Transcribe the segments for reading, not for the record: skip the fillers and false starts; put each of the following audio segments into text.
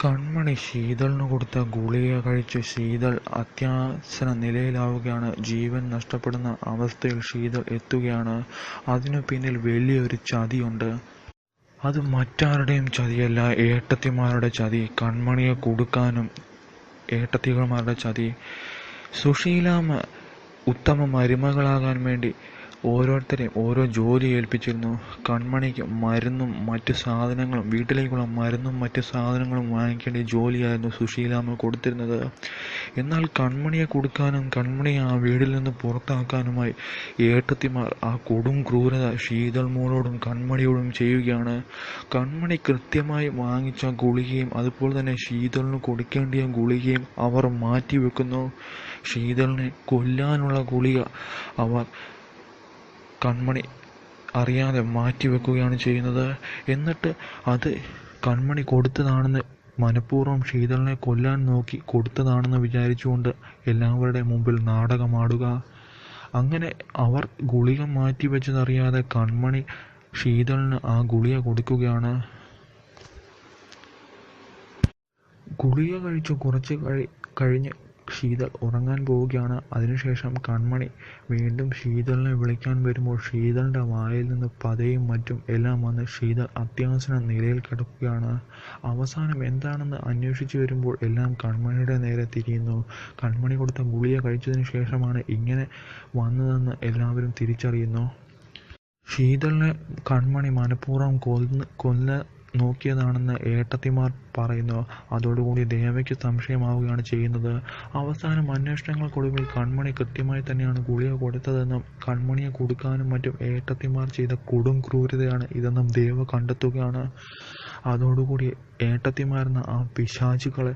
കൺമണി ശീതളിന് കൊടുത്ത ഗുളിക കഴിച്ച് ശീതൾ അത്യാസന്ന നിലയിലാവുകയാണ്. ജീവൻ നഷ്ടപ്പെടുന്ന അവസ്ഥയിൽ ശീതൾ എത്തുകയാണ്. അതിനു പിന്നിൽ വലിയൊരു ചതിയുണ്ട്. അത് മറ്റാരുടെയും ചതിയല്ല, ഏട്ടത്തിമാരുടെ ചതി. കൺമണിയെ കൊടുക്കാനും ഏട്ടത്തിമാരുടെ ചതി. സുശീലാമ്മ ഉത്തമ മരുമകളാകാൻ വേണ്ടി ഓരോരുത്തരെയും ഓരോ ജോലി ഏൽപ്പിച്ചിരുന്നു. കൺമണിക്ക് മരുന്നും മറ്റു സാധനങ്ങളും, വീട്ടിലേക്കുള്ള മരുന്നും മറ്റു സാധനങ്ങളും വാങ്ങിക്കേണ്ട ജോലിയായിരുന്നു സുശീലാമ്മ കൊടുത്തിരുന്നത്. എന്നാൽ കൺമണിയെ കൊടുക്കാനും കൺമണിയെ ആ വീട്ടിൽ നിന്ന് പുറത്താക്കാനുമായി ഏട്ടത്തിമാർ ആ കൊടും ക്രൂരത ശീതൾ മോളോടും കൺമണിയോടും ചെയ്യുകയാണ്. കൺമണി കൃത്യമായി വാങ്ങിച്ച ഗുളികയും അതുപോലെ തന്നെ ശീതളിന് കൊടുക്കേണ്ടിയ ഗുളികയും അവർ മാറ്റിവെക്കുന്നു. ശീതളിനെ കൊല്ലാനുള്ള ഗുളിക അവർ കൺമണി അറിയാതെ മാറ്റിവെക്കുകയാണ് ചെയ്യുന്നത്. എന്നിട്ട് അത് കൺമണി കൊടുത്തതാണെന്ന് മനഃപൂർവ്വം ശീതളിനെ കൊല്ലാൻ നോക്കി കൊടുത്തതാണെന്ന് വിചാരിച്ചുകൊണ്ട് എല്ലാവരുടെ മുമ്പിൽ നാടകമാടുക. അങ്ങനെ അവർ ഗുളിക മാറ്റിവെച്ചതറിയാതെ കൺമണി ശീതളിന് ആ ഗുളിക കൊടുക്കുകയാണ്. ഗുളിക കഴിച്ചു കുറച്ച് കഴിഞ്ഞ് ശീതൾ ഉറങ്ങാൻ പോവുകയാണ്. അതിനുശേഷം കൺമണി വീണ്ടും ശീതളിനെ വിളിക്കാൻ വരുമ്പോൾ ശീതളിൻ്റെ വായിൽ നിന്ന് പതയും മറ്റും എല്ലാം വന്ന് ശീതൾ അത്യാസന്ന നിലയിൽ കിടക്കുകയാണ്. അവസാനം എന്താണെന്ന് അന്വേഷിച്ചു വരുമ്പോൾ എല്ലാം കൺമണിയുടെ നേരെ തിരിയുന്നു. കൺമണി കൊടുത്ത ഗുളിക കഴിച്ചതിന് ശേഷമാണ് ഇങ്ങനെ വന്നതെന്ന് എല്ലാവരും തിരിച്ചറിയുന്നു. ശീതളിനെ കൺമണി മനഃപൂർവ്വം കൊല്ല നോക്കിയതാണെന്ന് ഏട്ടത്തിമാർ പറയുന്നു. അതോടുകൂടി ദേവയ്ക്ക് സംശയമാവുകയാണ് ചെയ്യുന്നത്. അവസാനം അന്വേഷണങ്ങൾക്കൊടുവിൽ കൺമണി കൃത്യമായി തന്നെയാണ് ഗുളിക കൊടുത്തതെന്നും കൺമണിയെ കൊടുക്കാനും മറ്റും ഏട്ടത്തിമാർ ചെയ്ത കൊടും ക്രൂരതയാണ് ഇതെന്നും ദേവ കണ്ടെത്തുകയാണ്. അതോടുകൂടി ഏട്ടത്തിമാരെന്ന ആ പിശാചുകളെ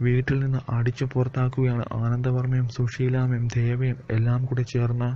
വീട്ടിൽ നിന്ന് അടിച്ചു പുറത്താക്കുകയാണ് ആനന്ദവർമ്മയും സുശീലാമ്മയും ദേവയും എല്ലാം കൂടി ചേർന്ന്.